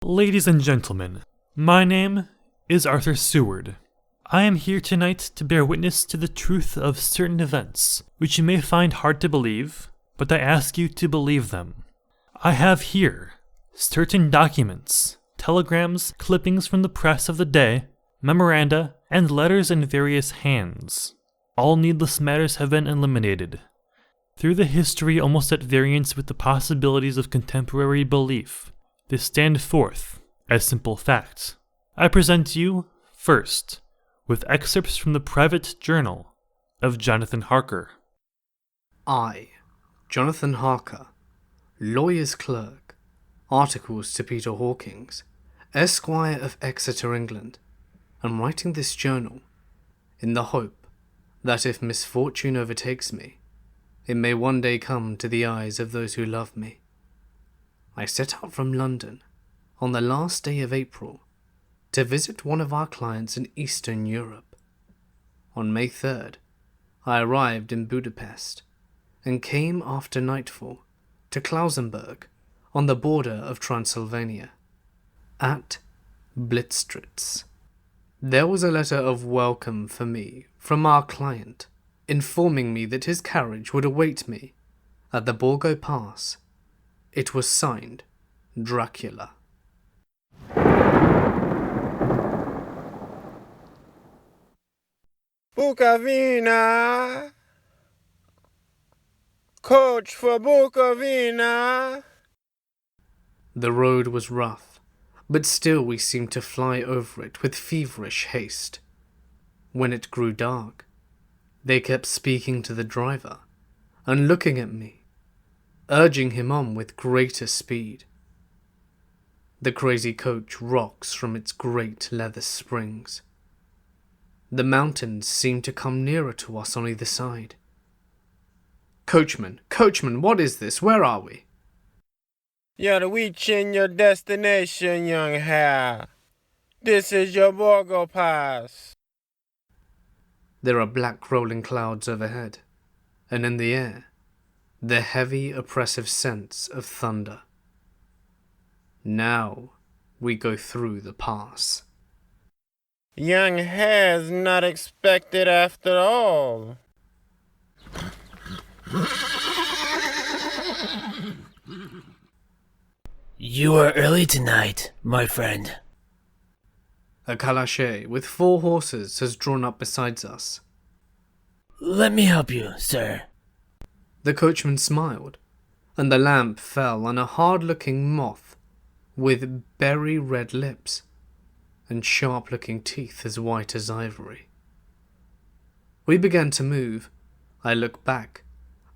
Ladies and gentlemen, my name is Arthur Seward. I am here tonight to bear witness to the truth of certain events, which you may find hard to believe, but I ask you to believe them. I have here certain documents, telegrams, clippings from the press of the day, memoranda, and letters in various hands. All needless matters have been eliminated. Through the history almost at variance with the possibilities of contemporary belief, they stand forth as simple facts. I present you, first, with excerpts from the private journal of Jonathan Harker. I, Jonathan Harker, lawyer's clerk, articles to Peter Hawkins, Esquire of Exeter, England, am writing this journal in the hope that if misfortune overtakes me, it may one day come to the eyes of those who love me. I set out from London on the last day of April to visit one of our clients in Eastern Europe. On May 3rd, I arrived in Budapest and came after nightfall to Klausenberg on the border of Transylvania. At Blitzstritz, there was a letter of welcome for me from our client, informing me that his carriage would await me at the Borgo Pass. It was signed Dracula. Bukovina! Coach for Bukovina! The road was rough, but still we seemed to fly over it with feverish haste. When it grew dark, they kept speaking to the driver and looking at me, urging him on with greater speed. The crazy coach rocks from its great leather springs. The mountains seemed to come nearer to us on either side. Coachman, what is this? Where are we? You're reaching your destination, young hare. This is your Borgo Pass. There are black rolling clouds overhead, and in the air, the heavy, oppressive sense of thunder. Now we go through the pass. Young hare's not expected after all. You are early tonight, my friend. A calash with 4 horses has drawn up beside us. Let me help you, sir. The coachman smiled, and the lamp fell on a hard-looking moth with berry-red lips and sharp-looking teeth as white as ivory. We began to move. I looked back.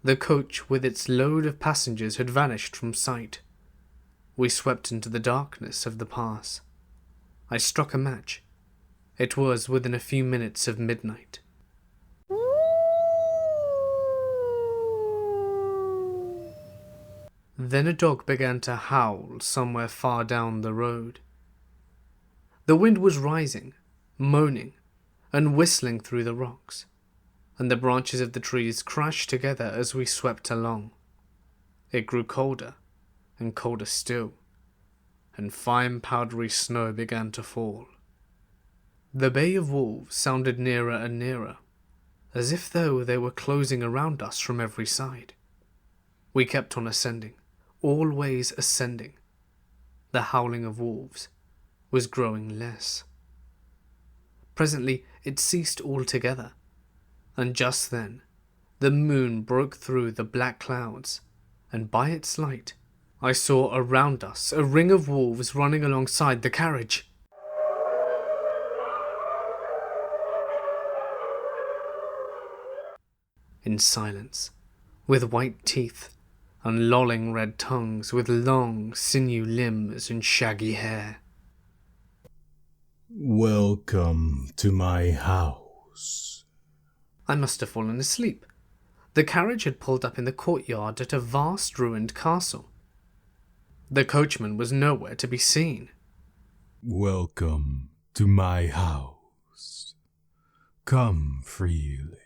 The coach with its load of passengers had vanished from sight. We swept into the darkness of the pass. I struck a match. It was within a few minutes of midnight. Then a dog began to howl somewhere far down the road. The wind was rising, moaning, and whistling through the rocks, and the branches of the trees crashed together as we swept along. It grew colder, and colder still, and fine powdery snow began to fall. The Bay of Wolves sounded nearer and nearer, as if though they were closing around us from every side. We kept on ascending, always ascending. The howling of wolves was growing less. Presently it ceased altogether, and just then the moon broke through the black clouds, and by its light I saw around us a ring of wolves running alongside the carriage. In silence, with white teeth and lolling red tongues, with long, sinew limbs and shaggy hair. Welcome to my house. I must have fallen asleep. The carriage had pulled up in the courtyard at a vast ruined castle. The coachman was nowhere to be seen. Welcome to my house. Come freely.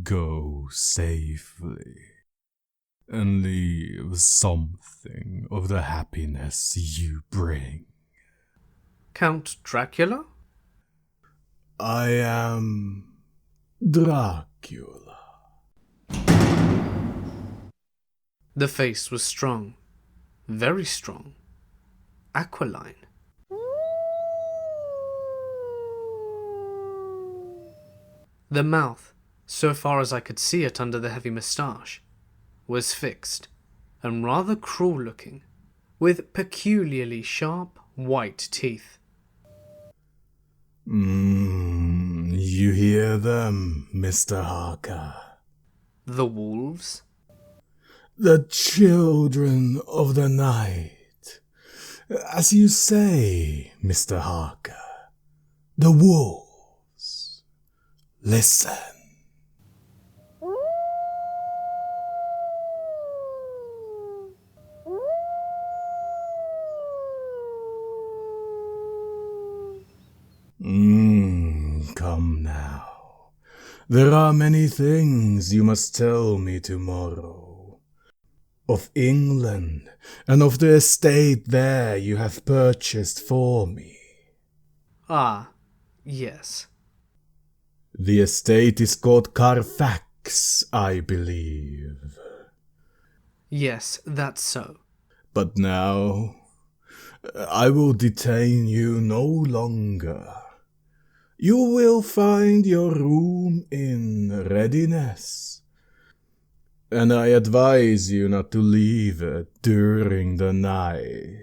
Go safely. and leave something of the happiness you bring. Count Dracula? I am Dracula. The face was strong, very strong, aquiline. The mouth, so far as I could see it under the heavy moustache, was fixed and rather cruel looking, with peculiarly sharp white teeth. You hear them, Mr. Harker? The wolves? The children of the night. As you say, Mr. Harker, the wolves. Listen. Come now. There are many things you must tell me tomorrow. Of England, and of the estate there you have purchased for me. Ah, yes. The estate is called Carfax, I believe. Yes, that's so. But now, I will detain you no longer. You will find your room in readiness, and I advise you not to leave it during the night.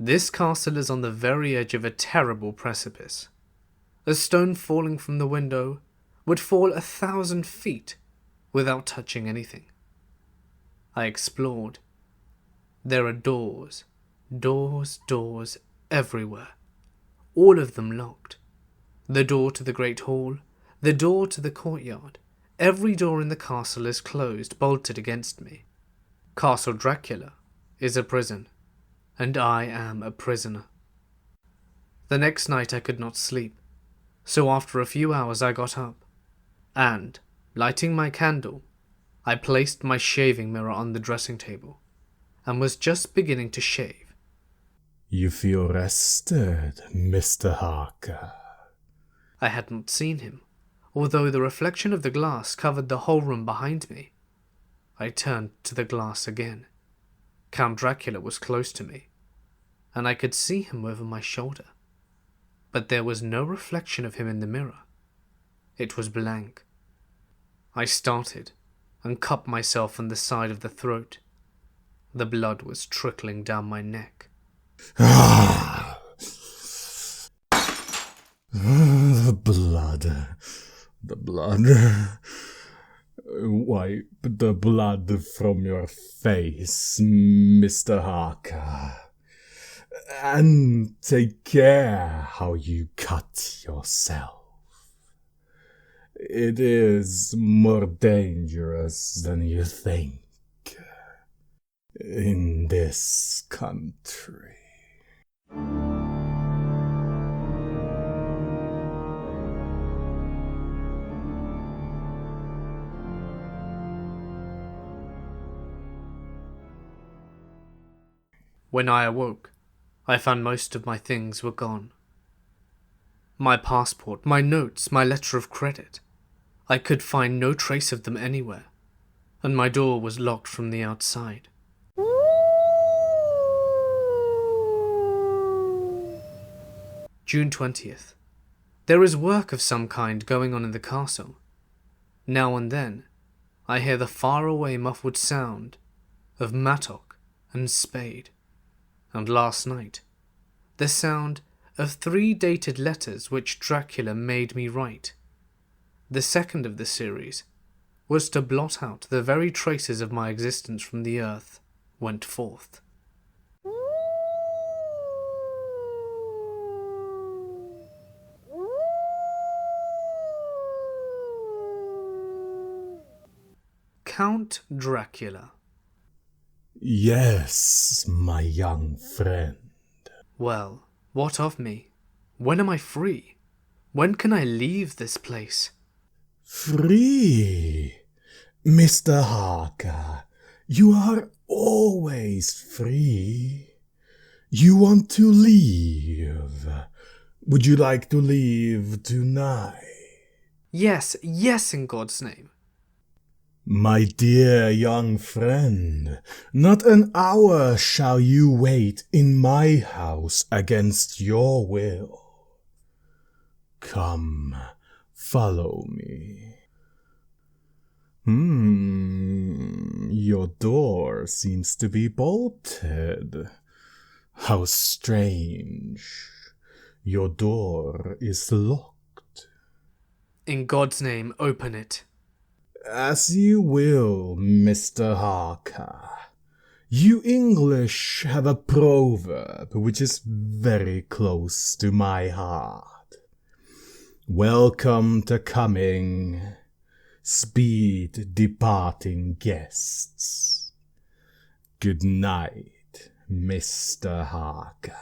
This castle is on the very edge of a terrible precipice. A stone falling from the window would fall 1,000 feet without touching anything. I explored. There are doors everywhere, all of them locked. The door to the great hall, the door to the courtyard, every door in the castle is closed, bolted against me. Castle Dracula is a prison, and I am a prisoner. The next night I could not sleep, so after a few hours I got up, and, lighting my candle, I placed my shaving mirror on the dressing table, and was just beginning to shave. You feel rested, Mr. Harker. I had not seen him, although the reflection of the glass covered the whole room behind me. I turned to the glass again. Count Dracula was close to me, and I could see him over my shoulder. But there was no reflection of him in the mirror. It was blank. I started and cut myself on the side of the throat. The blood was trickling down my neck. The blood. Wipe the blood from your face, Mr. Harker. And take care how you cut yourself. It is more dangerous than you think in this country. When I awoke, I found most of my things were gone. My passport, my notes, my letter of credit. I could find no trace of them anywhere, and my door was locked from the outside. June 20th. There is work of some kind going on in the castle. Now and then, I hear the faraway muffled sound of mattock and spade. And last night, the sound of 3 dated letters which Dracula made me write. The second of the series was to blot out the very traces of my existence from the earth went forth. Count Dracula? Yes, my young friend. Well, what of me? When am I free? When can I leave this place? Free? Mr. Harker, you are always free. You want to leave? Would you like to leave tonight? Yes, yes, in God's name. My dear young friend, not an hour shall you wait in my house against your will. Come, follow me. Your door seems to be bolted. How strange. Your door is locked. In God's name, open it. As you will, Mr. Harker. You English have a proverb which is very close to my heart. Welcome to coming, speed departing guests. Good night, Mr. Harker.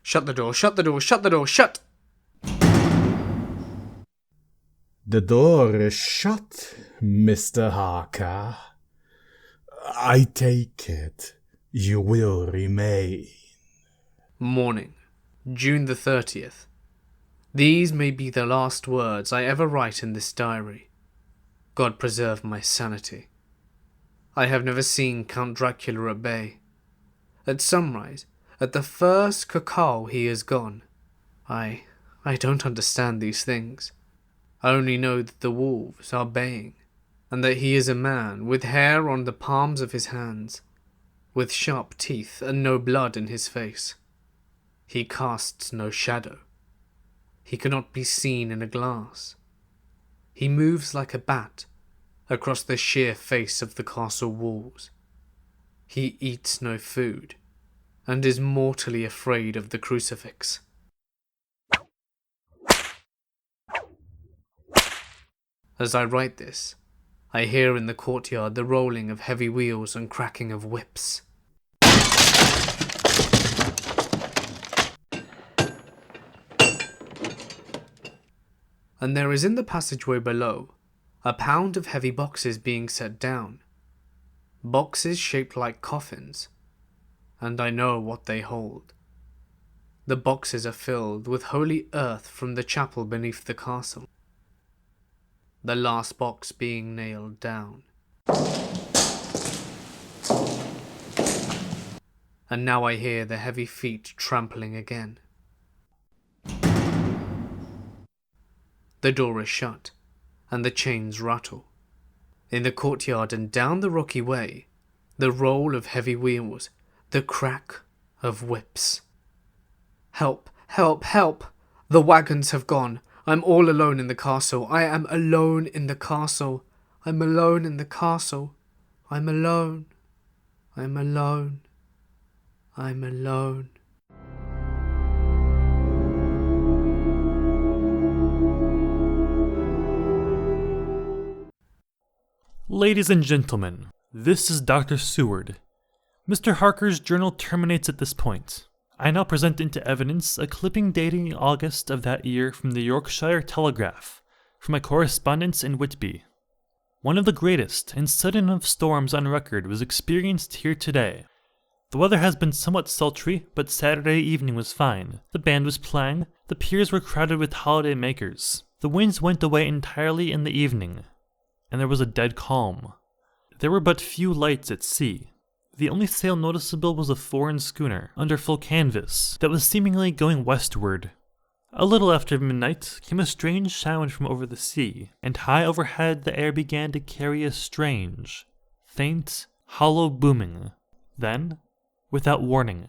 Shut the door, shut the door, shut the door, shut! The door is shut, Mr. Harker. I take it you will remain. Morning, June the 30th. These may be the last words I ever write in this diary. God preserve my sanity. I have never seen Count Dracula at bay. At sunrise, at the first cacao, he is gone. I don't understand these things. I only know that the wolves are baying, and that he is a man with hair on the palms of his hands, with sharp teeth and no blood in his face. He casts no shadow. He cannot be seen in a glass. He moves like a bat across the sheer face of the castle walls. He eats no food, and is mortally afraid of the crucifix. As I write this, I hear in the courtyard the rolling of heavy wheels and cracking of whips. And there is in the passageway below a pound of heavy boxes being set down. Boxes shaped like coffins, and I know what they hold. The boxes are filled with holy earth from the chapel beneath the castle. The last box being nailed down. And now I hear the heavy feet trampling again. The door is shut, and the chains rattle. In the courtyard and down the rocky way, the roll of heavy wheels, the crack of whips. Help, help, help! The wagons have gone. I'm all alone in the castle. I am alone in the castle. I'm alone in the castle. I'm alone. I'm alone. I'm alone. Ladies and gentlemen, this is Dr. Seward. Mr. Harker's journal terminates at this point. I now present into evidence a clipping dating August of that year from the Yorkshire Telegraph, from a correspondence in Whitby. One of the greatest and sudden of storms on record was experienced here today. The weather has been somewhat sultry, but Saturday evening was fine. The band was playing, the piers were crowded with holiday makers. The winds went away entirely in the evening, and there was a dead calm. There were but few lights at sea. The only sail noticeable was a foreign schooner, under full canvas, that was seemingly going westward. A little after midnight came a strange sound from over the sea, and high overhead the air began to carry a strange, faint, hollow booming. Then, without warning,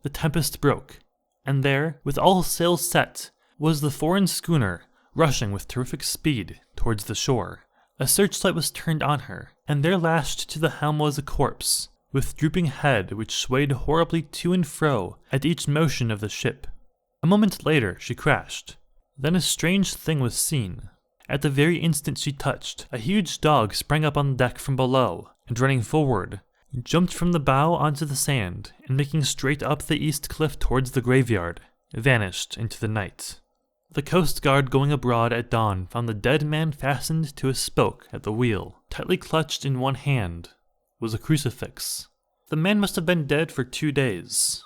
the tempest broke, and there, with all sails set, was the foreign schooner, rushing with terrific speed towards the shore. A searchlight was turned on her, and there lashed to the helm was a corpse, with drooping head which swayed horribly to and fro at each motion of the ship. A moment later she crashed. Then a strange thing was seen. At the very instant she touched, a huge dog sprang up on the deck from below, and running forward, jumped from the bow onto the sand, and making straight up the east cliff towards the graveyard, vanished into the night. The Coast Guard going abroad at dawn found the dead man fastened to a spoke at the wheel. Tightly clutched in one hand was a crucifix. The man must have been dead for 2 days.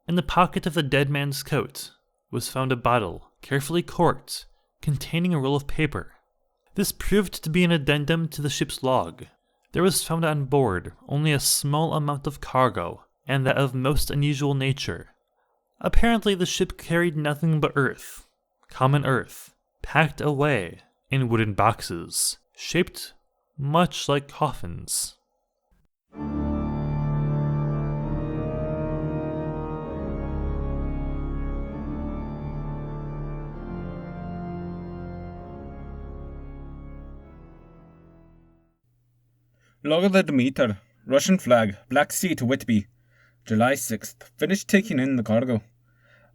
In the pocket of the dead man's coat was found a bottle, carefully corked, containing a roll of paper. This proved to be an addendum to the ship's log. There was found on board only a small amount of cargo, and that of most unusual nature. Apparently the ship carried nothing but earth, common earth, packed away in wooden boxes, shaped much like coffins. Log of the Demeter, Russian flag, Black Sea to Whitby, July 6th. Finished taking in the cargo.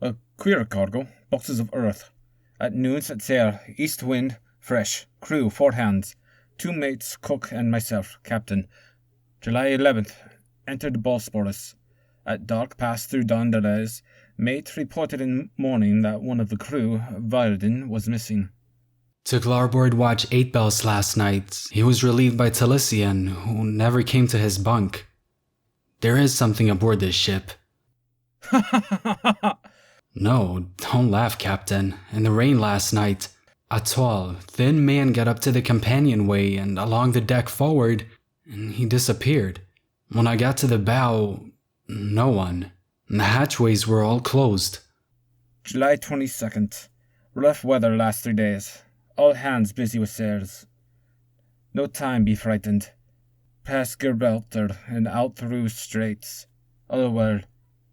A queer cargo, boxes of earth. At noon set sail, east wind, fresh. Crew, 4 hands. 2 mates, cook and myself, captain. July 11th. Entered Bosporus. At dark passed through Dondelez. Mate reported in morning that one of the crew, Violin, was missing. Took larboard watch 8 bells last night. He was relieved by Talisian, who never came to his bunk. There is something aboard this ship. No, don't laugh, Captain. In the rain last night, a tall, thin man got up to the companionway and along the deck forward, and he disappeared. When I got to the bow, no one. The hatchways were all closed. July 22nd. Rough weather last 3 days. All hands busy with sails. No time be frightened. Past Gibraltar and out through straits. All well.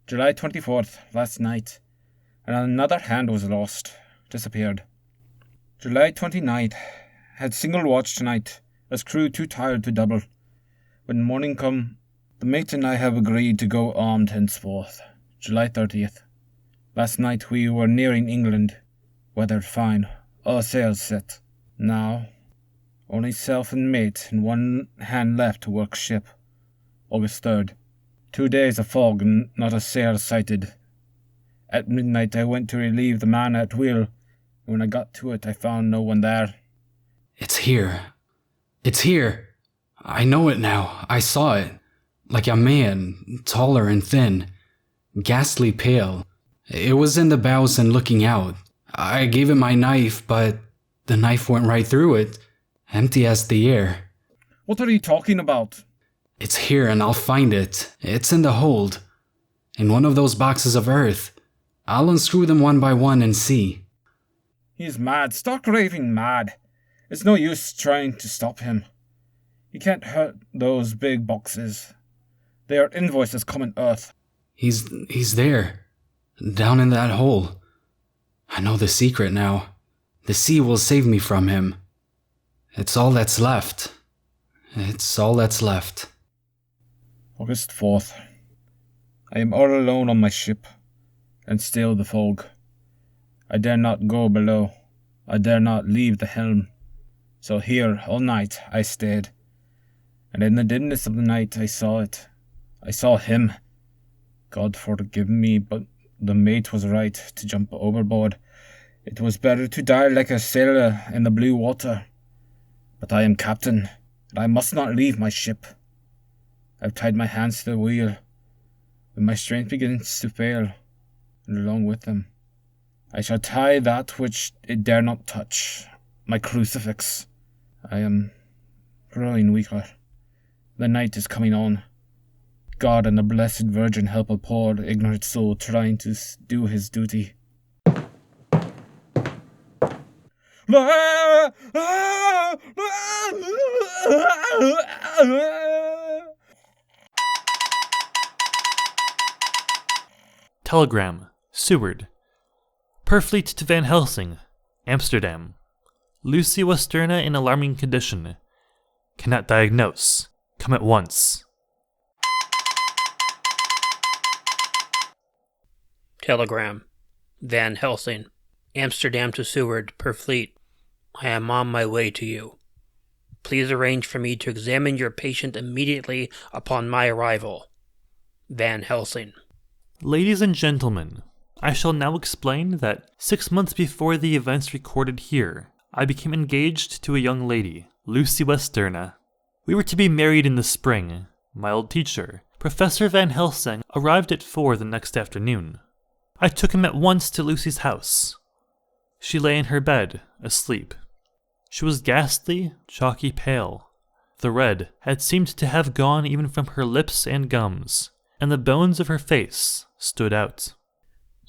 July 24th, last night. And another hand was lost. Disappeared. July 29th. Had single watch tonight, as crew too tired to double. When morning come, the mate and I have agreed to go armed henceforth. July 30th. Last night we were nearing England. Weather fine. All sails set. Now, only self and mate and 1 hand left to work ship. August 3rd. 2 days of fog and not a sail sighted. At midnight I went to relieve the man at wheel, and when I got to it I found no one there. It's here. It's here. I know it now. I saw it. Like a man, taller and thin. Ghastly pale. It was in the bows and looking out. I gave it my knife, but the knife went right through it, empty as the air. What are you talking about? It's here and I'll find it. It's in the hold. In one of those boxes of earth. I'll unscrew them one by one and see. He's mad, stark raving mad. It's no use trying to stop him. He can't hurt those big boxes. They are invoices coming earth. He's there. Down in that hole. I know the secret now. The sea will save me from him. It's all that's left. It's all that's left. August 4th. I am all alone on my ship, and still the fog. I dare not go below. I dare not leave the helm. So here all night I stayed. And in the dimness of the night I saw it. I saw him. God forgive me, but the mate was right to jump overboard. It was better to die like a sailor in the blue water. But I am captain, and I must not leave my ship. I've tied my hands to the wheel. When my strength begins to fail, and along with them, I shall tie that which it dare not touch, my crucifix. I am growing weaker. The night is coming on. God and the Blessed Virgin help a poor, ignorant soul trying to do his duty. Telegram, Seward. Purfleet to Van Helsing, Amsterdam. Lucy Westerna in alarming condition. Cannot diagnose. Come at once. Telegram. Van Helsing. Amsterdam to Seward, per fleet. I am on my way to you. Please arrange for me to examine your patient immediately upon my arrival. Van Helsing. Ladies and gentlemen, I shall now explain that 6 months before the events recorded here, I became engaged to a young lady, Lucy Westerna. We were to be married in the spring. My old teacher, Professor Van Helsing, arrived at 4 the next afternoon. I took him at once to Lucy's house. She lay in her bed, asleep. She was ghastly, chalky pale. The red had seemed to have gone even from her lips and gums, and the bones of her face stood out.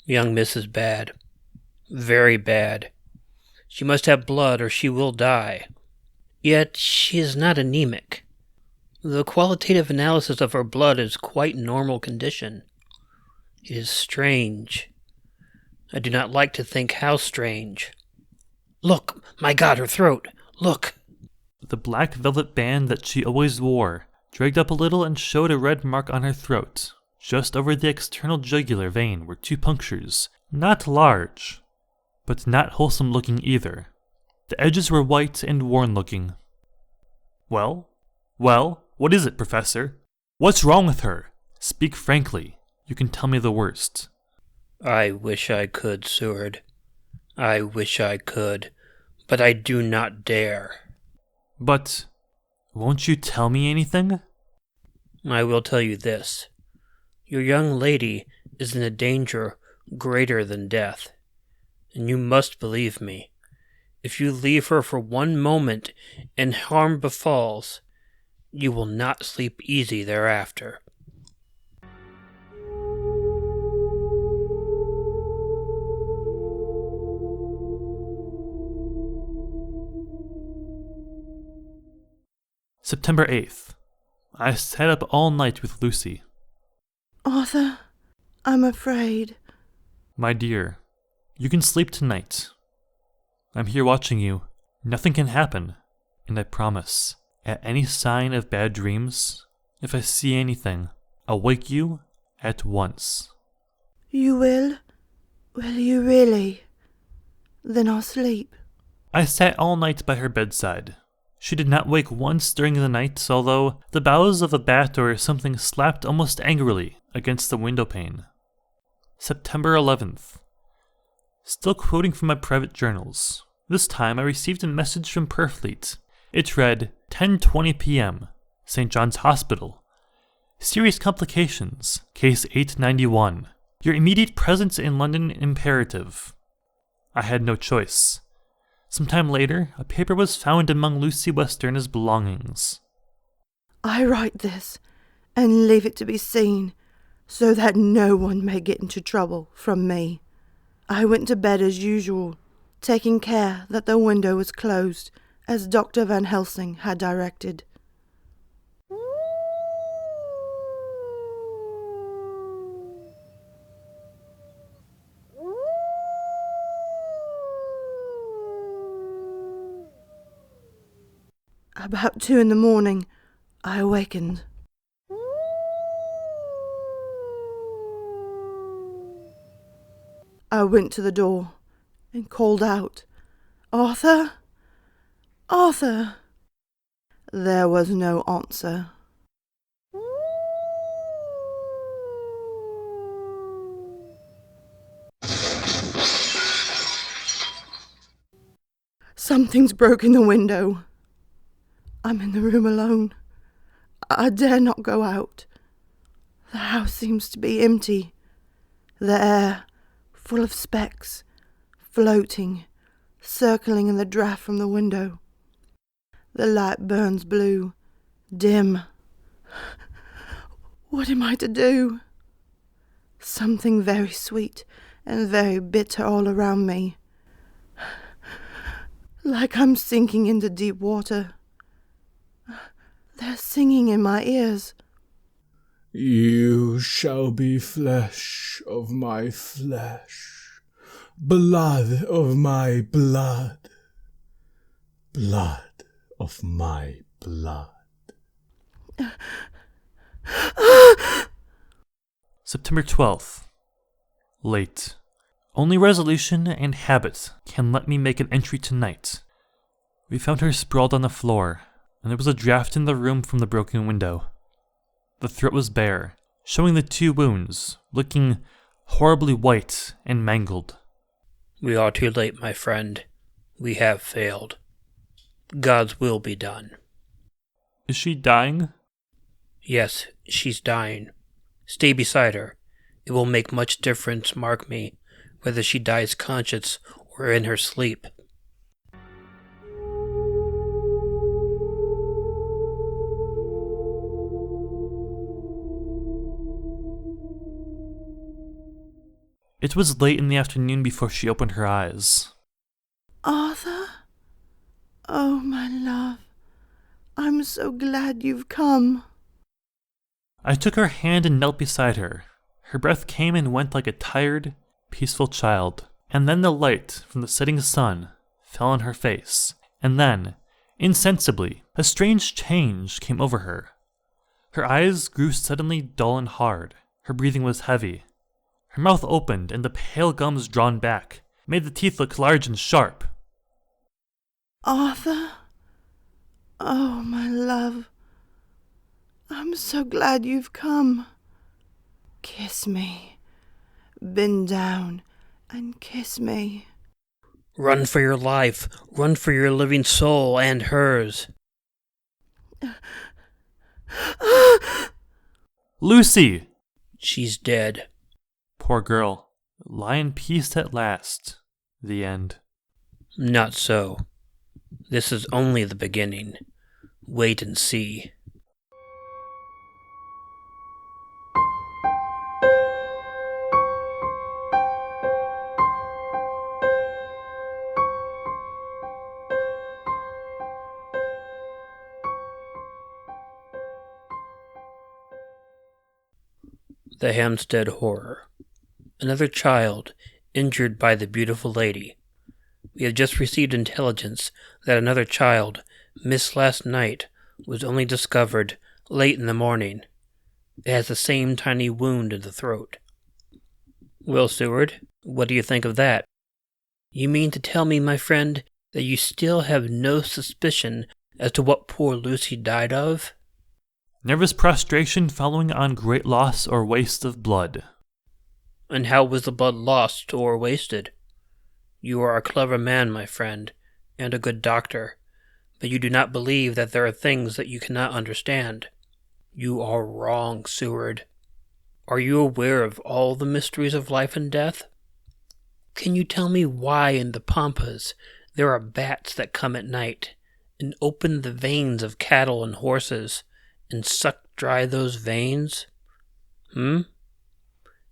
Young Miss is bad. Very bad. She must have blood or she will die. Yet she is not anemic. The qualitative analysis of her blood is quite normal condition. It is strange. I do not like to think how strange. Look, my God, her throat! Look! The black velvet band that she always wore dragged up a little and showed a red mark on her throat. Just over the external jugular vein were 2 punctures, not large, but not wholesome looking either. The edges were white and worn looking. Well, what is it, Professor? What's wrong with her? Speak frankly. You can tell me the worst. I wish I could, Seward. I wish I could, but I do not dare. But won't you tell me anything? I will tell you this. Your young lady is in a danger greater than death, and you must believe me. If you leave her for one moment and harm befalls, you will not sleep easy thereafter. September 8th. I sat up all night with Lucy. Arthur, I'm afraid. My dear, you can sleep tonight. I'm here watching you. Nothing can happen. And I promise, at any sign of bad dreams, if I see anything, I'll wake you at once. You will? Will you really? Then I'll sleep. I sat all night by her bedside. She did not wake once during the night, although the boughs of a bat or something slapped almost angrily against the window pane. September 11th. Still quoting from my private journals. This time I received a message from Purfleet. It read, 10:20 p.m., St. John's Hospital. Serious complications, case 891. Your immediate presence in London imperative. I had no choice. Some time later, a paper was found among Lucy Westerna's belongings. I write this, and leave it to be seen, so that no one may get into trouble from me. I went to bed as usual, taking care that the window was closed, as Dr. Van Helsing had directed. About 2 a.m, I awakened. I went to the door and called out, "Arthur? Arthur?" There was no answer. Something's broken the window. I'm in the room alone. I dare not go out. The house seems to be empty. The air, full of specks, floating, circling in the draught from the window. The light burns blue, dim. What am I to do? Something very sweet and very bitter all around me. Like I'm sinking into deep water. They're singing in my ears. You shall be flesh of my flesh, blood of my blood, blood of my blood. September 12th. Late. Only resolution and habit can let me make an entry tonight. We found her sprawled on the floor, and there was a draft in the room from the broken window. The throat was bare, showing the 2 wounds, looking horribly white and mangled. We are too late, my friend. We have failed. God's will be done. Is she dying? Yes, she's dying. Stay beside her. It will make much difference, mark me, whether she dies conscious or in her sleep. It was late in the afternoon before she opened her eyes. Arthur? Oh, my love. I'm so glad you've come. I took her hand and knelt beside her. Her breath came and went like a tired, peaceful child. And then the light from the setting sun fell on her face. And then, insensibly, a strange change came over her. Her eyes grew suddenly dull and hard. Her breathing was heavy. Her mouth opened and the pale gums drawn back made the teeth look large and sharp. Arthur? Oh, my love. I'm so glad you've come. Kiss me. Bend down and kiss me. Run for your life. Run for your living soul and hers. Lucy! She's dead. Poor girl. Lie in peace at last. The end. Not so. This is only the beginning. Wait and see. The Hampstead Horror. Another child injured by the beautiful lady. We have just received intelligence that another child, missed last night, was only discovered late in the morning. It has the same tiny wound in the throat. Well, Seward, what do you think of that? You mean to tell me, my friend, that you still have no suspicion as to what poor Lucy died of? Nervous prostration following on great loss or waste of blood. And how was the blood lost or wasted? You are a clever man, my friend, and a good doctor, but you do not believe that there are things that you cannot understand. You are wrong, Seward. Are you aware of all the mysteries of life and death? Can you tell me why in the pampas there are bats that come at night and open the veins of cattle and horses and suck dry those veins?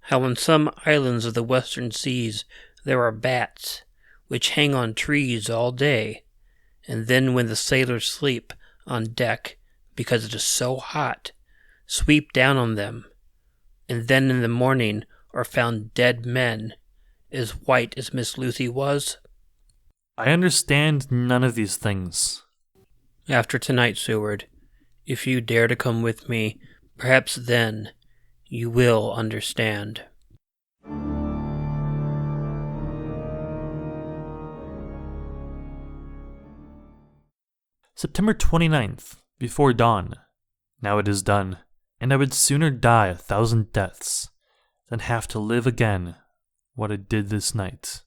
How in some islands of the western seas there are bats which hang on trees all day, and then when the sailors sleep on deck because it is so hot, sweep down on them, and then in the morning are found dead men, as white as Miss Lucy was? I understand none of these things. After tonight, Seward, if you dare to come with me, perhaps then you will understand. September 29th, before dawn. Now it is done, and I would sooner die 1,000 deaths than have to live again what I did this night.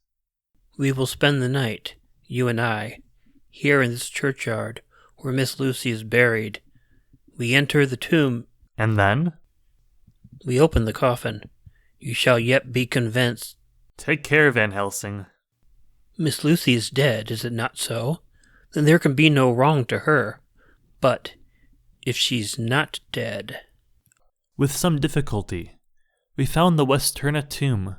We will spend the night, you and I, here in this churchyard where Miss Lucy is buried. We enter the tomb. And then? We open the coffin. You shall yet be convinced. Take care, Van Helsing. Miss Lucy is dead, is it not so? Then there can be no wrong to her. But if she's not dead... With some difficulty, we found the westerna tomb.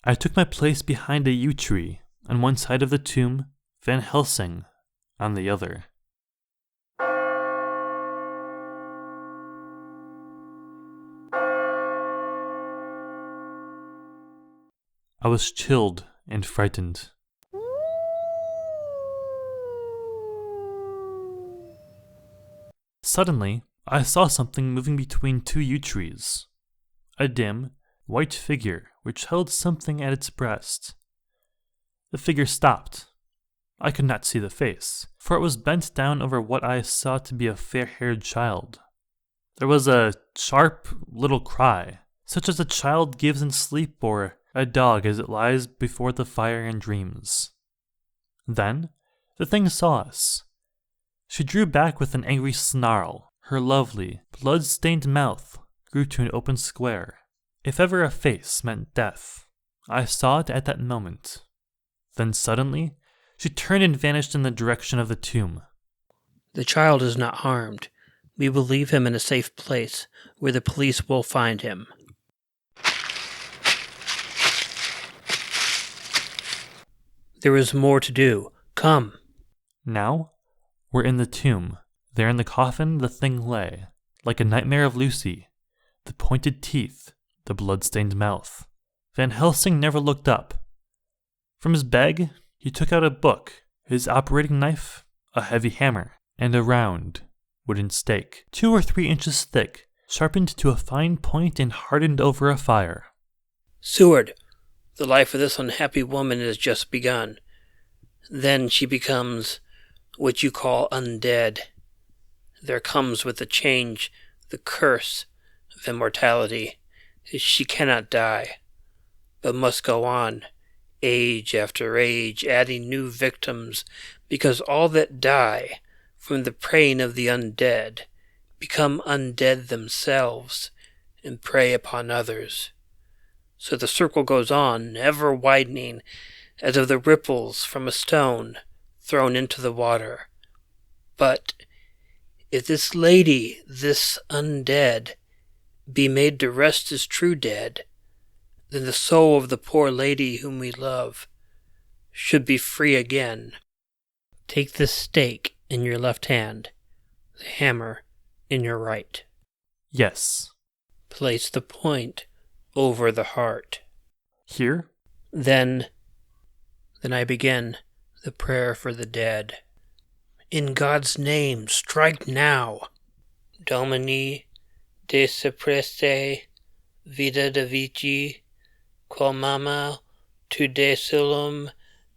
I took my place behind a yew tree on one side of the tomb, Van Helsing on the other. I was chilled and frightened. Suddenly, I saw something moving between two yew trees. A dim, white figure which held something at its breast. The figure stopped. I could not see the face, for it was bent down over what I saw to be a fair-haired child. There was a sharp little cry, such as a child gives in sleep or a dog as it lies before the fire and dreams. Then, the thing saw us. She drew back with an angry snarl. Her lovely, blood-stained mouth grew to an open square. If ever a face meant death, I saw it at that moment. Then suddenly, she turned and vanished in the direction of the tomb. The child is not harmed. We will leave him in a safe place where the police will find him. There is more to do. Come. Now, we're in the tomb. There in the coffin the thing lay, like a nightmare of Lucy, the pointed teeth, the blood-stained mouth. Van Helsing never looked up. From his bag, he took out a book, his operating knife, a heavy hammer, and a round wooden stake, 2 or 3 inches thick, sharpened to a fine point and hardened over a fire. Seward, the life of this unhappy woman has just begun. Then she becomes what you call undead. There comes with the change the curse of immortality. She cannot die, but must go on, age after age, adding new victims, because all that die from the preying of the undead become undead themselves and prey upon others. So the circle goes on, ever widening, as of the ripples from a stone thrown into the water. But if this lady, this undead, be made to rest as true dead, then the soul of the poor lady whom we love should be free again. Take this stake in your left hand, the hammer in your right. Yes. Place the point over the heart. Here? Then I begin the prayer for the dead. In God's name, strike now. Domini de suppresse vida de vici, quo mama tu de sulum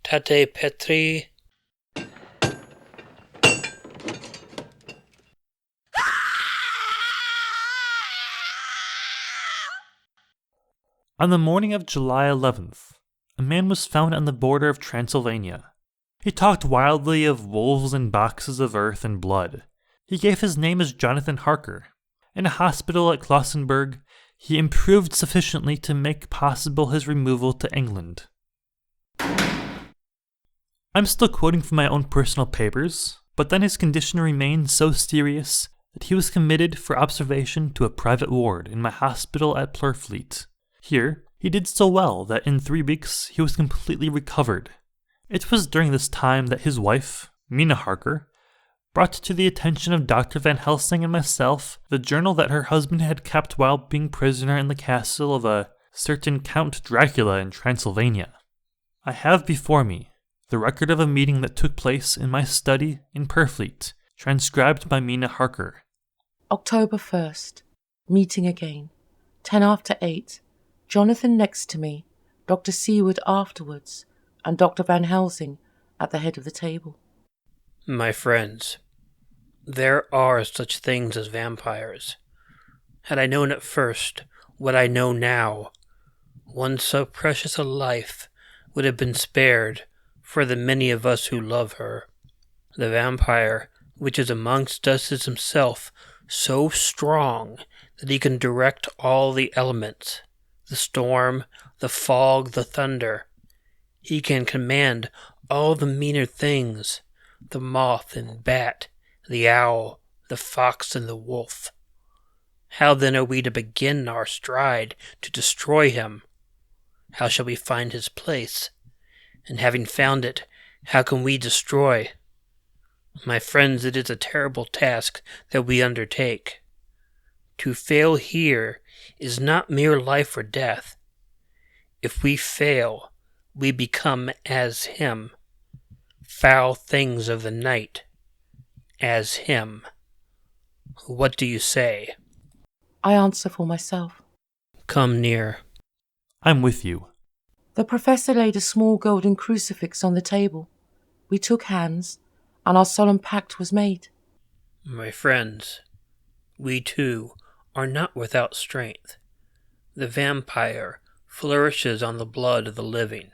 tate petri. On the morning of July 11th, a man was found on the border of Transylvania. He talked wildly of wolves and boxes of earth and blood. He gave his name as Jonathan Harker. In a hospital at Klausenburg, he improved sufficiently to make possible his removal to England. I'm still quoting from my own personal papers, but then his condition remained so serious that he was committed for observation to a private ward in my hospital at Purfleet. Here, he did so well that in 3 weeks he was completely recovered. It was during this time that his wife, Mina Harker, brought to the attention of Dr. Van Helsing and myself the journal that her husband had kept while being prisoner in the castle of a certain Count Dracula in Transylvania. I have before me the record of a meeting that took place in my study in Purfleet, transcribed by Mina Harker. October 1st. Meeting again. 8:10. Jonathan next to me, Dr. Seward afterwards, and Dr. Van Helsing at the head of the table. My friends, there are such things as vampires. Had I known at first what I know now, one so precious a life would have been spared for the many of us who love her. The vampire which is amongst us is himself so strong that he can direct all the elements, the storm, the fog, the thunder. He can command all the meaner things, the moth and bat, the owl, the fox and the wolf. How then are we to begin our stride to destroy him? How shall we find his place? And having found it, how can we destroy? My friends, it is a terrible task that we undertake. To fail here is not mere life or death. If we fail, we become as him, foul things of the night, as him. What do you say? I answer for myself. Come near. I'm with you. The professor laid a small golden crucifix on the table. We took hands, and our solemn pact was made. My friends, we too are not without strength. The vampire flourishes on the blood of the living.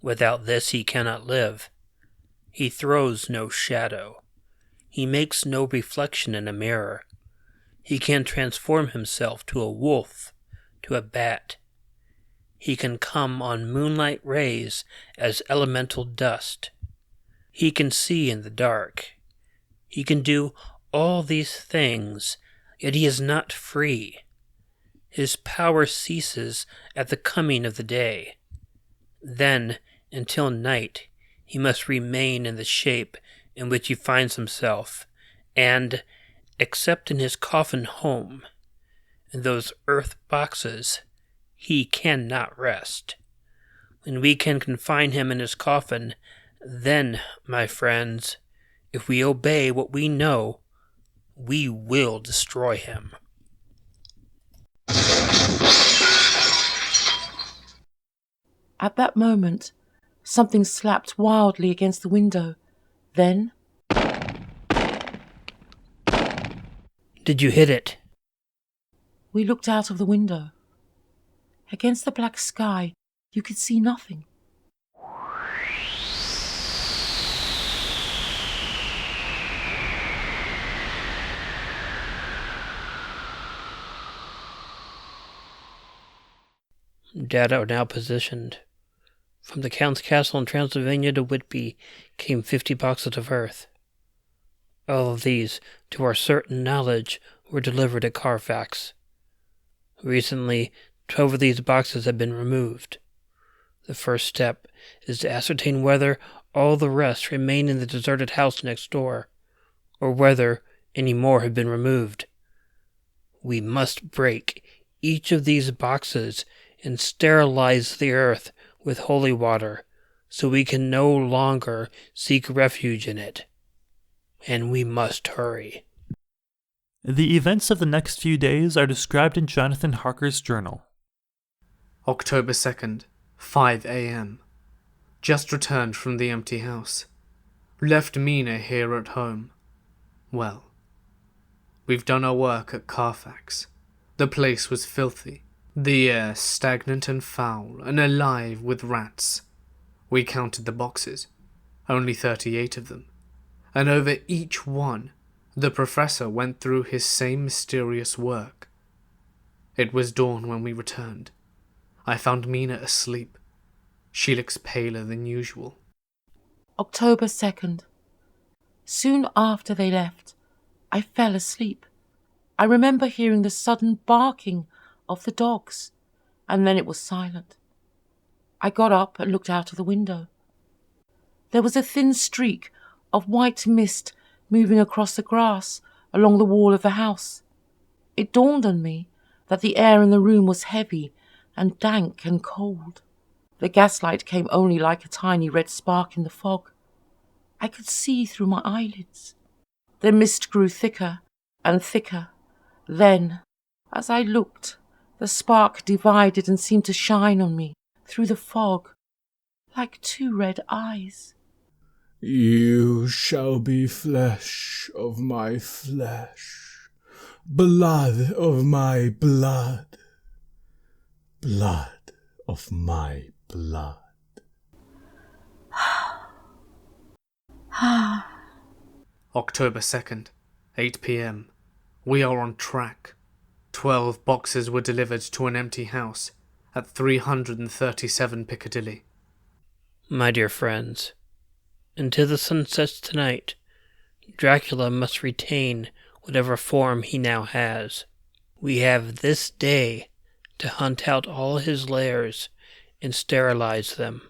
Without this he cannot live. He throws no shadow. He makes no reflection in a mirror. He can transform himself to a wolf, to a bat. He can come on moonlight rays as elemental dust. He can see in the dark. He can do all these things, yet he is not free. His power ceases at the coming of the day. Then, until night, he must remain in the shape in which he finds himself, and, except in his coffin home, in those earth boxes, he cannot rest. When we can confine him in his coffin, then, my friends, if we obey what we know, we will destroy him. At that moment, something slapped wildly against the window. Then... Did you hit it? We looked out of the window. Against the black sky, you could see nothing. Data are now positioned. From the Count's castle in Transylvania to Whitby came 50 boxes of earth. All of these, to our certain knowledge, were delivered at Carfax. Recently, 12 of these boxes have been removed. The first step is to ascertain whether all the rest remain in the deserted house next door, or whether any more have been removed. We must break each of these boxes and sterilize the earth with holy water, so we can no longer seek refuge in it. And we must hurry. The events of the next few days are described in Jonathan Harker's journal. October 2nd, 5 a.m. Just returned from the empty house. Left Mina here at home. Well, we've done our work at Carfax. The place was filthy. The air stagnant and foul and alive with rats. We counted the boxes. Only 38 of them. And over each one, the professor went through his same mysterious work. It was dawn when we returned. I found Mina asleep. She looks paler than usual. October 2nd. Soon after they left, I fell asleep. I remember hearing the sudden barking of the dogs, and then it was silent. I got up and looked out of the window. There was a thin streak of white mist moving across the grass along the wall of the house. It dawned on me that the air in the room was heavy and dank and cold. The gaslight came only like a tiny red spark in the fog. I could see through my eyelids. The mist grew thicker and thicker. Then, as I looked, the spark divided and seemed to shine on me through the fog, like two red eyes. You shall be flesh of my flesh, blood of my blood, blood of my blood. October 2nd, 8 p.m. We are on track. 12 boxes were delivered to an empty house at 337 Piccadilly. My dear friends, until the sun sets tonight, Dracula must retain whatever form he now has. We have this day to hunt out all his lairs and sterilize them.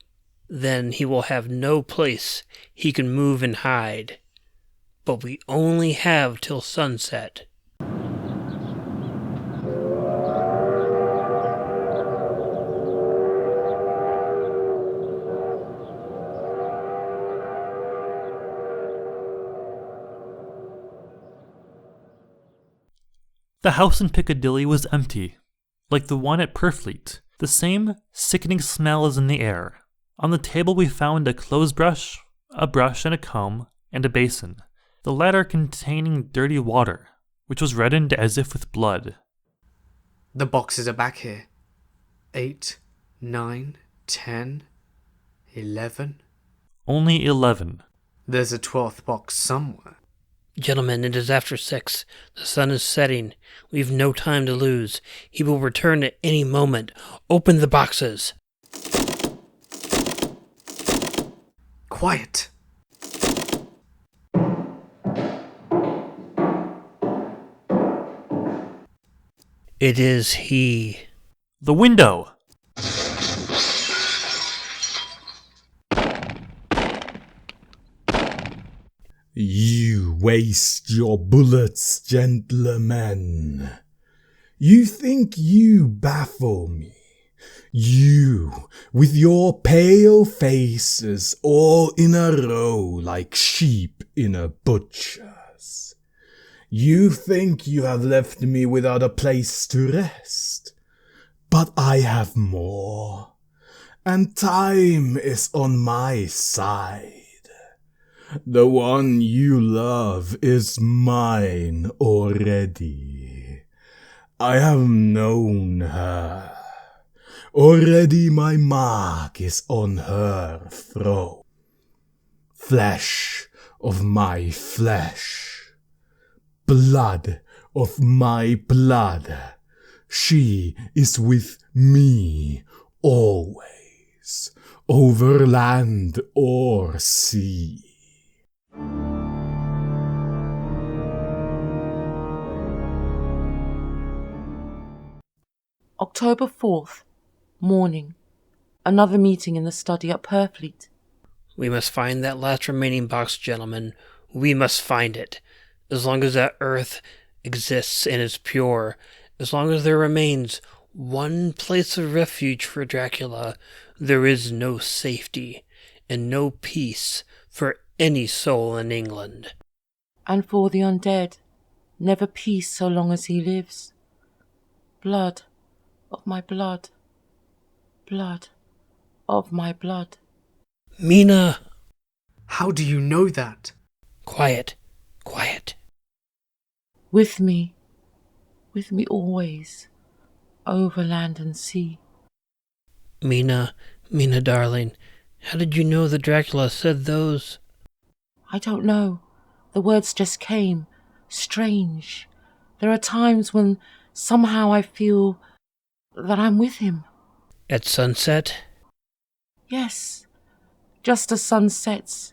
Then he will have no place he can move and hide. But we only have till sunset. The house in Piccadilly was empty. Like the one at Purfleet, The same sickening smell is in the air. On the table we found a clothes brush, a brush and a comb, and a basin, the latter containing dirty water, which was reddened as if with blood. The boxes are back here. 8, 9, 10, 11. Only 11. There's a 12th box somewhere. Gentlemen, it is after 6. The sun is setting. We've no time to lose. He will return at any moment. Open the boxes. Quiet. It is he. The window! You waste your bullets, gentlemen. You think you baffle me. You, with your pale faces all in a row like sheep in a butcher's. You think you have left me without a place to rest. But I have more, and time is on my side. The one you love is mine already. I have known her. Already my mark is on her throat. Flesh of my flesh. Blood of my blood. She is with me always, over land or sea. October 4th, morning. Another meeting in the study at Purfleet. We must find that last remaining box, gentlemen. We must find it. As long as that earth exists and is pure, as long as there remains one place of refuge for Dracula, there is no safety and no peace for any soul in England. And for the undead, never peace so long as he lives. Blood of my blood. Blood of my blood. Mina! How do you know that? Quiet. Quiet. With me always, over land and sea. Mina, darling, how did you know that Dracula said those? I don't know. The words just came. Strange. There are times when somehow I feel that I'm with him. At sunset? Yes. Just as sun sets,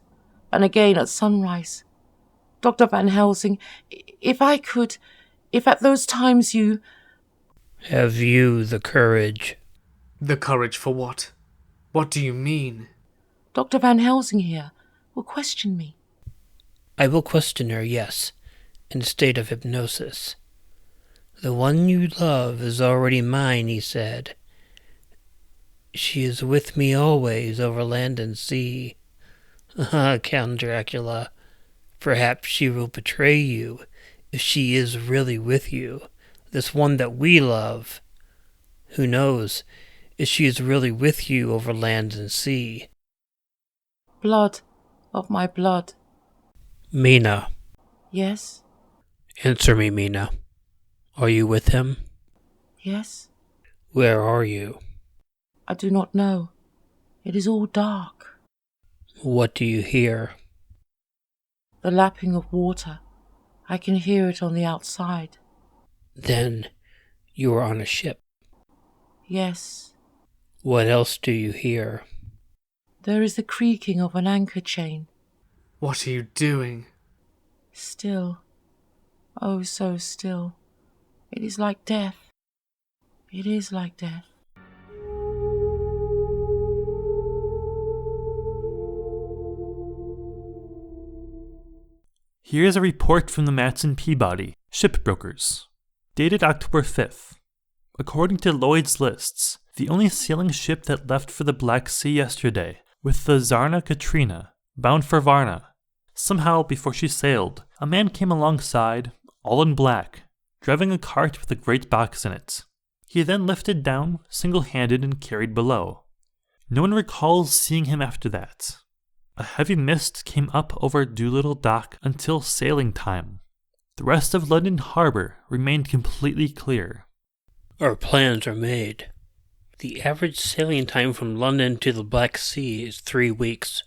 and again at sunrise. Dr. Van Helsing, if at those times you... Have you the courage? The courage for what? What do you mean? Dr. Van Helsing here will question me. I will question her, yes, in a state of hypnosis. The one you love is already mine, he said. She is with me always over land and sea. Ah, Count Dracula, perhaps she will betray you if she is really with you, this one that we love. Who knows if she is really with you over land and sea? Blood of my blood. Mina. Yes? Answer me, Mina. Are you with him? Yes? Where are you? I do not know. It is all dark. What do you hear? The lapping of water. I can hear it on the outside. Then you are on a ship. Yes. What else do you hear? There is the creaking of an anchor chain. What are you doing? Still. Oh, so still. It is like death. It is like death. Here is a report from the Matson Peabody, shipbrokers, dated October 5th. According to Lloyd's lists, the only sailing ship that left for the Black Sea yesterday, with the Tsarina Katrina, bound for Varna. Somehow, before she sailed, a man came alongside, all in black, driving a cart with a great box in it. He then lifted down, single-handed, and carried below. No one recalls seeing him after that. A heavy mist came up over Doolittle Dock until sailing time. The rest of London Harbour remained completely clear. Our plans are made. The average sailing time from London to the Black Sea is 3 weeks.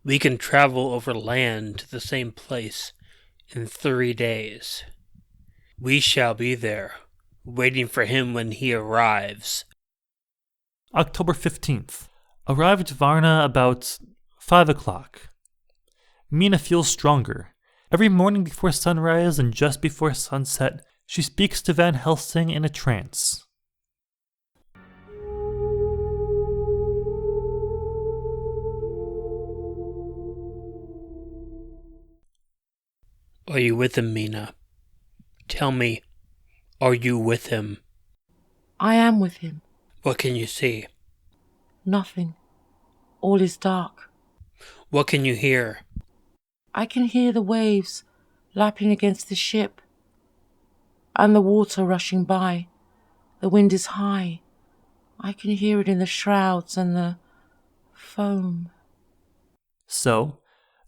We can travel over land to the same place in 3 days. We shall be there, waiting for him when he arrives. October 15th. Arrived Varna about 5 o'clock. Mina feels stronger. Every morning before sunrise and just before sunset, she speaks to Van Helsing in a trance. Are you with him, Mina? Tell me, are you with him? I am with him. What can you see? Nothing. All is dark. What can you hear? I can hear the waves lapping against the ship and the water rushing by. The wind is high. I can hear it in the shrouds and the foam. So,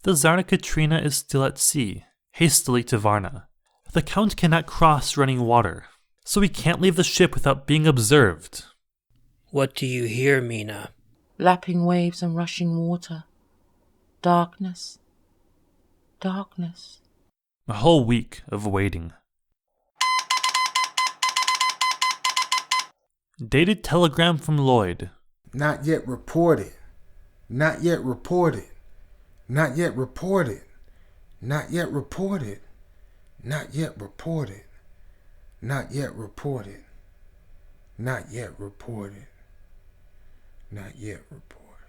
the Tsarina Katrina is still at sea, hastily to Varna. The Count cannot cross running water, so he can't leave the ship without being observed. What do you hear, Mina? Lapping waves and rushing water. Darkness. Darkness. A whole week of waiting. Dated telegram from Lloyd. Not yet reported. Not yet reported. Not yet reported. Not yet reported. Not yet reported. Not yet reported. Not yet reported. Not yet reported.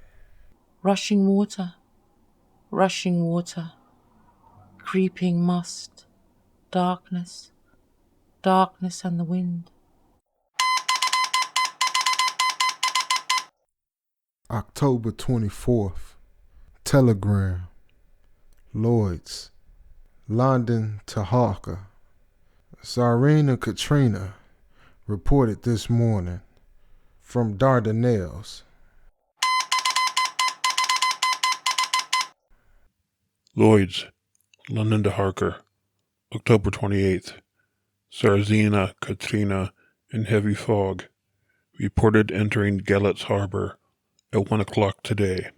Rushing water. Rushing water. Creeping must. Darkness. Darkness and the wind. October 24th. Telegram. Lloyd's. London to Harker. Tsarina Katrina reported this morning from Dardanelles. Lloyd's, London to Harker, October 28th. Tsarina Katrina in heavy fog. Reported entering Gallett's Harbor at 1 o'clock today.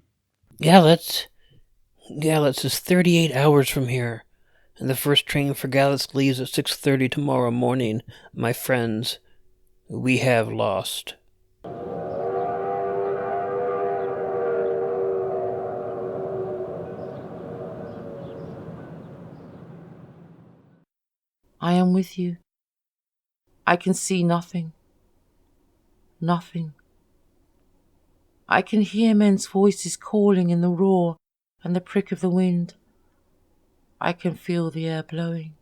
Gallett's is 38 hours from here, and the first train for Gallett's leaves at 6:30 tomorrow morning. My friends, we have lost. I am with you. I can see nothing. Nothing. I can hear men's voices calling in the roar and the prick of the wind. I can feel the air blowing.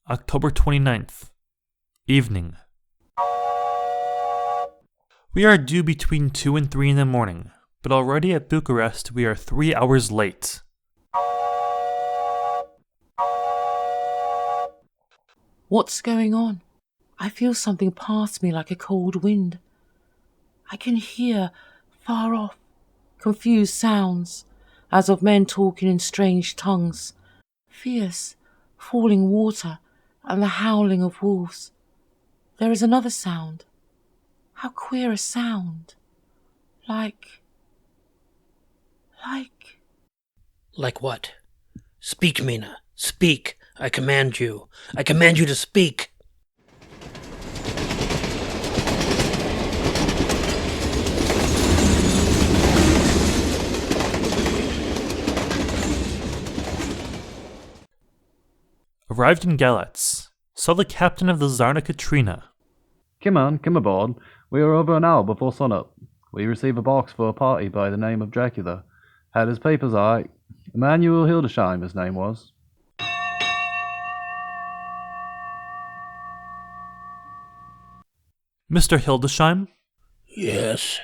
October 29th. Evening. We are due between 2 and 3 in the morning, but already at Bucharest we are 3 hours late. What's going on? I feel something pass me like a cold wind. I can hear, far off, confused sounds, as of men talking in strange tongues, fierce, falling water, and the howling of wolves. There is another sound. How queer a sound. Like what? Speak, Mina. Speak. I command you. I command you to speak. Arrived in Galatz. Saw the captain of the Tsarina Katrina. Come on, come aboard. We are over an hour before sunup. We receive a box for a party by the name of Dracula. Had his papers right. Emmanuel Hildesheim, his name was. Mr. Hildesheim? Yes.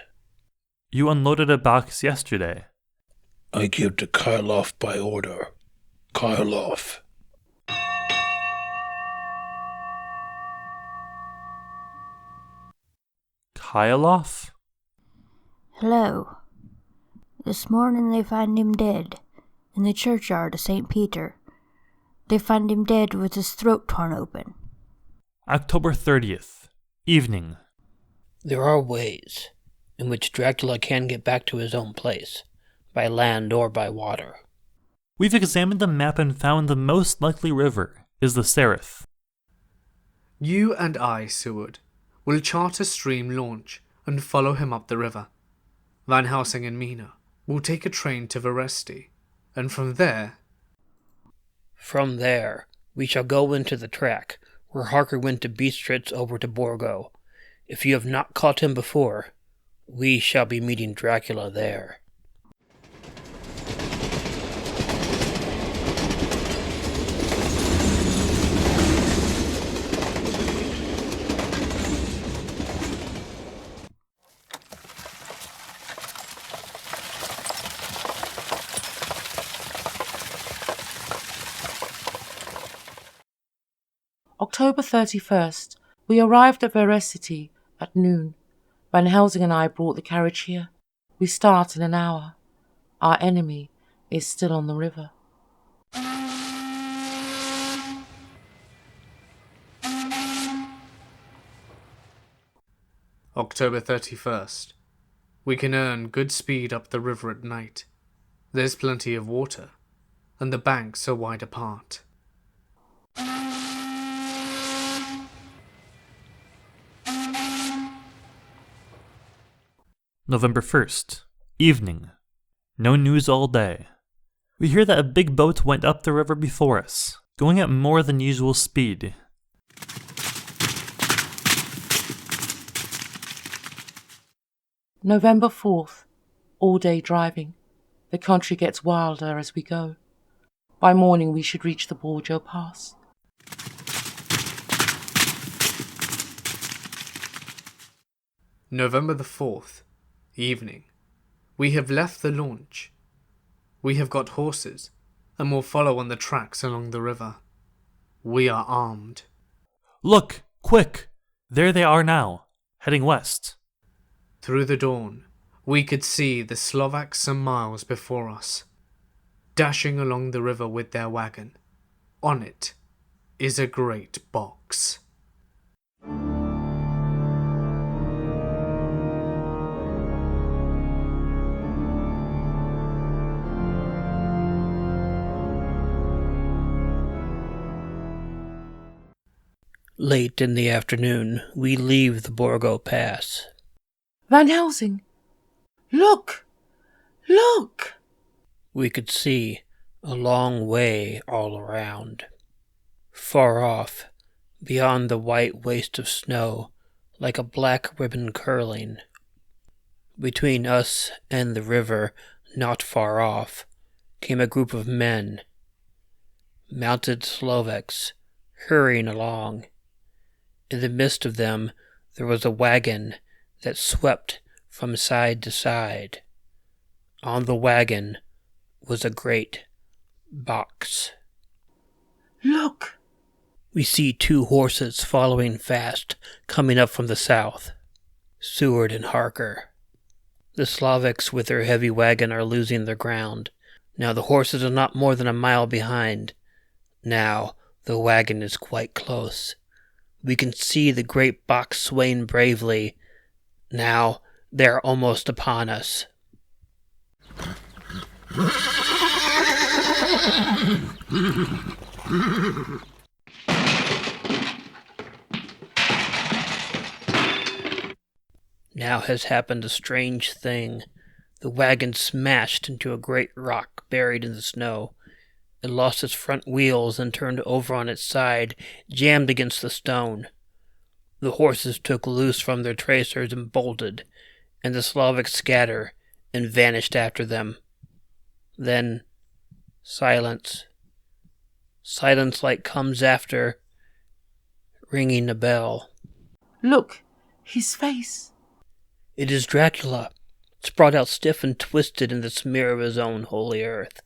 You unloaded a box yesterday. I give to Kyaloff by order. Kyaloff. Kyaloff? Hello. This morning they find him dead in the churchyard of St. Peter. They find him dead with his throat torn open. October 30th, evening. There are ways in which Dracula can get back to his own place, by land or by water. We've examined the map and found the most likely river is the Sereth. You and I, Seward, will chart a stream launch and follow him up the river. Van Helsing and Mina will take a train to Veresti, and from there... From there, we shall go into the track, where Harker went to Bistritz over to Borgo. If you have not caught him before, we shall be meeting Dracula there. October 31st, we arrived at Veracity at noon. Van Helsing and I brought the carriage here. We start in an hour. Our enemy is still on the river. October 31st. We can earn good speed up the river at night. There's plenty of water, and the banks are wide apart. November 1st, evening. No news all day. We hear that a big boat went up the river before us, going at more than usual speed. November 4th, all day driving. The country gets wilder as we go. By morning we should reach the Borgo Pass. November the 4th, evening. We have left the launch. We have got horses, and will follow on the tracks along the river. We are armed. Look, quick! There they are now, heading west. Through the dawn, we could see the Slovaks some miles before us, dashing along the river with their wagon. On it is a great box. Late in the afternoon, we leave the Borgo Pass. Van Helsing! Look! Look! We could see a long way all around. Far off, beyond the white waste of snow, like a black ribbon curling. Between us and the river, not far off, came a group of men. Mounted Slovaks, hurrying along. In the midst of them, there was a wagon that swept from side to side. On the wagon was a great box. Look! We see two horses following fast, coming up from the south. Seward and Harker. The Slovaks with their heavy wagon are losing their ground. Now the horses are not more than a mile behind. Now the wagon is quite close. We can see the great box swaying bravely. Now they are almost upon us. Now has happened a strange thing. The wagon smashed into a great rock buried in the snow. It lost its front wheels and turned over on its side, jammed against the stone. The horses took loose from their tracers and bolted, and the Slovaks scattered and vanished after them. Then, silence. Silence like comes after ringing a bell. Look, his face. It is Dracula. sprawled out stiff and twisted in the smear of his own holy earth.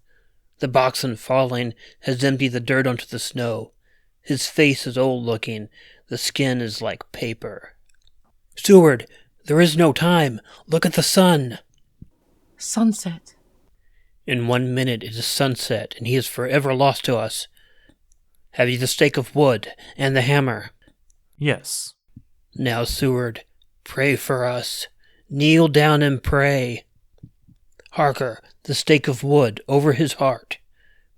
The box in falling has emptied the dirt onto the snow. His face is old-looking. The skin is like paper. Seward, there is no time. Look at the sun. Sunset. In 1 minute it is sunset, and he is forever lost to us. Have you the stake of wood and the hammer? Yes. Now, Seward, pray for us. Kneel down and pray. Harker, the stake of wood over his heart.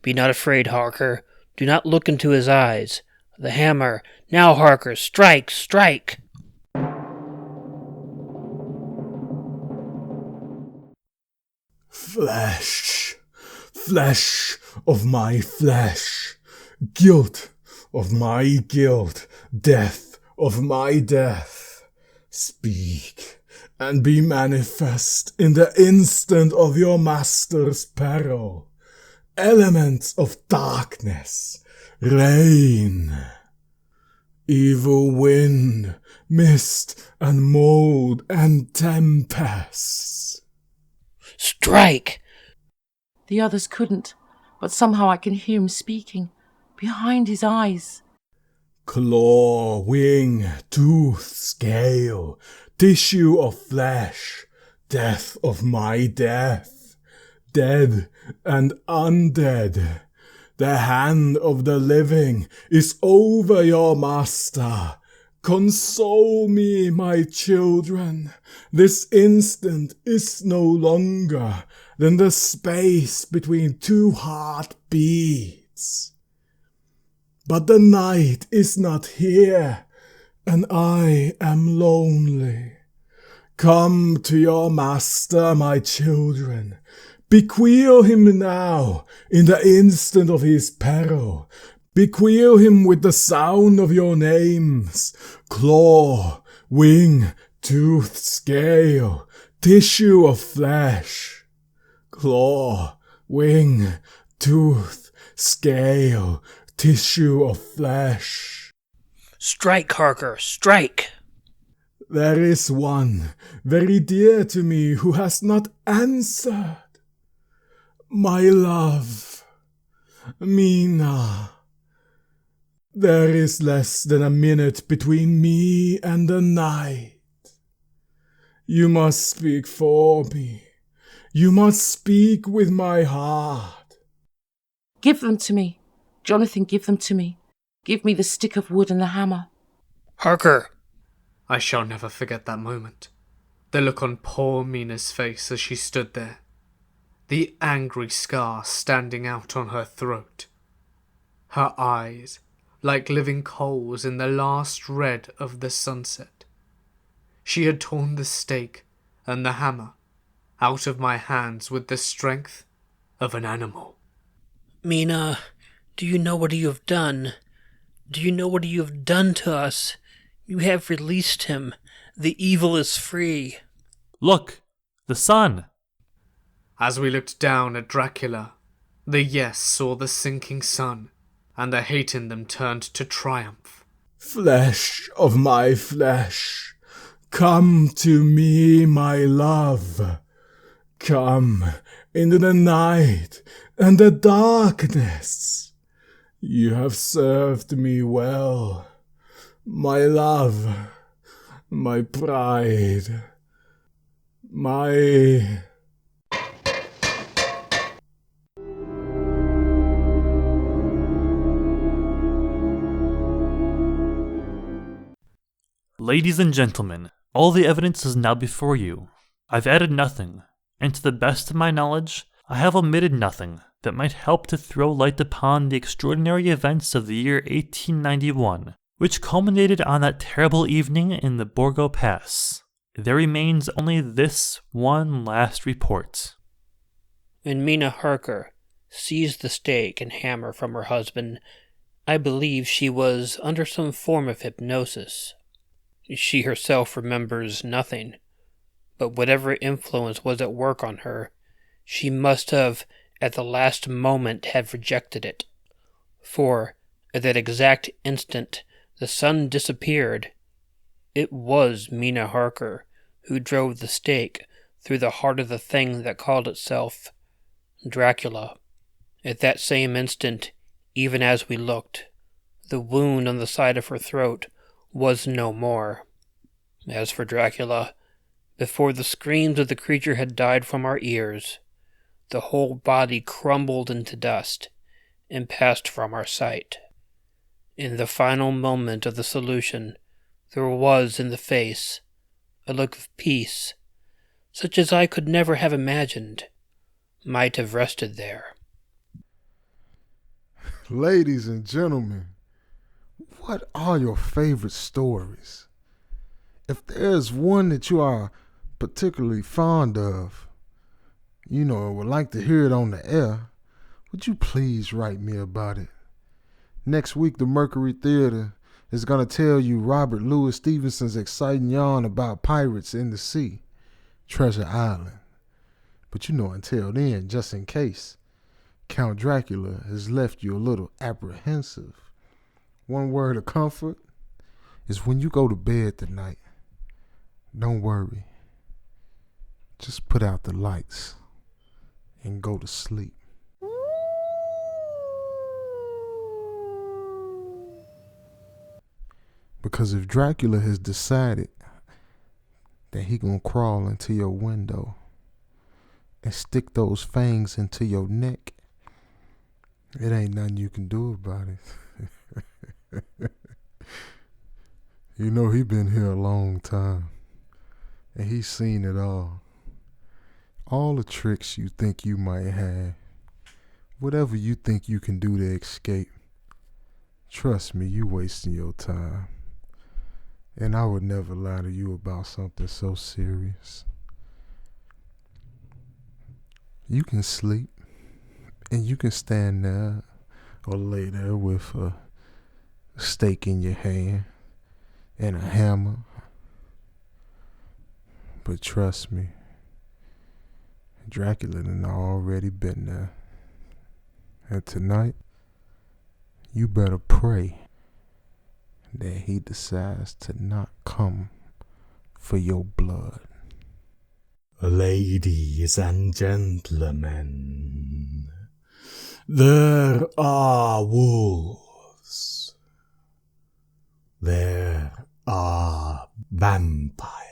Be not afraid, Harker. Do not look into his eyes. The hammer. Now, Harker, strike, strike! Flesh, flesh of my flesh, guilt of my guilt, death of my death. Speak, and be manifest in the instant of your master's peril. Elements of darkness, rain, evil wind, mist, and mold, and tempests. Strike! The others couldn't, but somehow I can hear him speaking, behind his eyes. Claw, wing, tooth, scale, tissue of flesh, death of my death, dead and undead. The hand of the living is over your master. Console me, my children. This instant is no longer than the space between two heartbeats. But the night is not here, and I am lonely. Come to your master, my children. Bequeal him now, in the instant of his peril. Bequeal him with the sound of your names. Claw, wing, tooth, scale, tissue of flesh. Claw, wing, tooth, scale, tissue of flesh. Strike, Harker, strike! There is one very dear to me who has not answered. My love, Mina. There is less than a minute between me and the night. You must speak for me. You must speak with my heart. Give them to me. Jonathan, give them to me. Give me the stick of wood and the hammer. Harker! I shall never forget that moment. The look on poor Mina's face as she stood there. The angry scar standing out on her throat. Her eyes like living coals in the last red of the sunset. She had torn the stake and the hammer out of my hands with the strength of an animal. Mina, do you know what you have done? Do you know what you have done to us? You have released him. The evil is free. Look, the sun! As we looked down at Dracula, the yes saw the sinking sun, and the hate in them turned to triumph. Flesh of my flesh, come to me, my love. Come into the night and the darkness. You have served me well, my love, my pride, my... Ladies and gentlemen, all the evidence is now before you. I've added nothing, and to the best of my knowledge, I have omitted nothing that might help to throw light upon the extraordinary events of the year 1891, which culminated on that terrible evening in the Borgo Pass. There remains only this one last report. When Mina Harker seized the stake and hammer from her husband, I believe she was under some form of hypnosis. She herself remembers nothing, but whatever influence was at work on her, she must have, at the last moment, have rejected it. For, at that exact instant, the sun disappeared. It was Mina Harker who drove the stake through the heart of the thing that called itself Dracula. At that same instant, even as we looked, the wound on the side of her throat was no more. As for Dracula, before the screams of the creature had died from our ears, the whole body crumbled into dust and passed from our sight. In the final moment of the solution, there was in the face a look of peace, such as I could never have imagined might have rested there. Ladies and gentlemen, what are your favorite stories? If there's one that you are particularly fond of, would like to hear it on the air, would you please write me about it? Next week, the Mercury Theatre is going to tell you Robert Louis Stevenson's exciting yarn about pirates in the sea, Treasure Island. But until then, just in case, Count Dracula has left you a little apprehensive. One word of comfort is when you go to bed tonight, don't worry. Just put out the lights and go to sleep. Because if Dracula has decided that he gonna crawl into your window and stick those fangs into your neck, it ain't nothing you can do about it. He been here a long time, and he's seen it all. All the tricks you think you might have, whatever you think you can do to escape, trust me, you wasting your time. And I would never lie to you about something so serious. You can sleep, and you can stand there or lay there with a stake in your hand and a hammer. But trust me, Dracula done already been there. And tonight, you better pray that he decides to not come for your blood. Ladies and gentlemen, there are wolves. There are vampires.